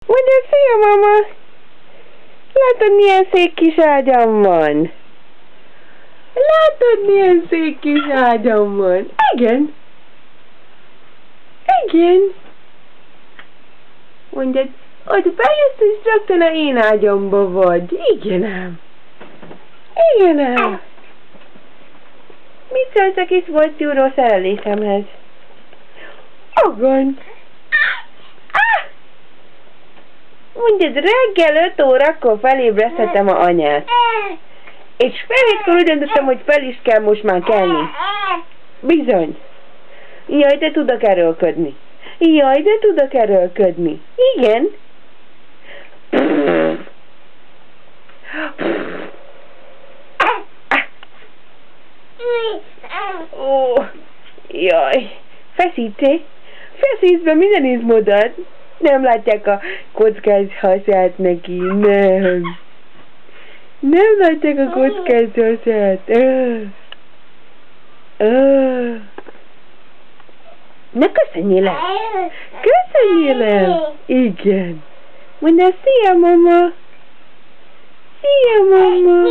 Mondja, szia, mama! Látod, milyen szép kis ágyam van? Látod, milyen szép kis ágyam van? Igen. Igen. Mondjad, hogy bejössz, és rögtön a én ágyamba vagy. Igen ám. Igen ám. Mit szólsz a kis voltjúró szerelésemhez? Agan. Mondjad, reggel 5 órakor felébresztettem a anyát. És fél 7-kor úgy döntöttem, hogy fel is kell most már kelni. Bizony. Jaj, de tudok erőlködni. Jaj, de tudok erőlködni. Igen. Ó, jaj. Feszítsé. Feszíts be minden izmodat. Nem látják a kockás hasát neki. Nem. Nem látják a kockás hasát. Na, köszönjél el! Köszönjél el! Igen. Mondd el, szia, mama! Szia, mama!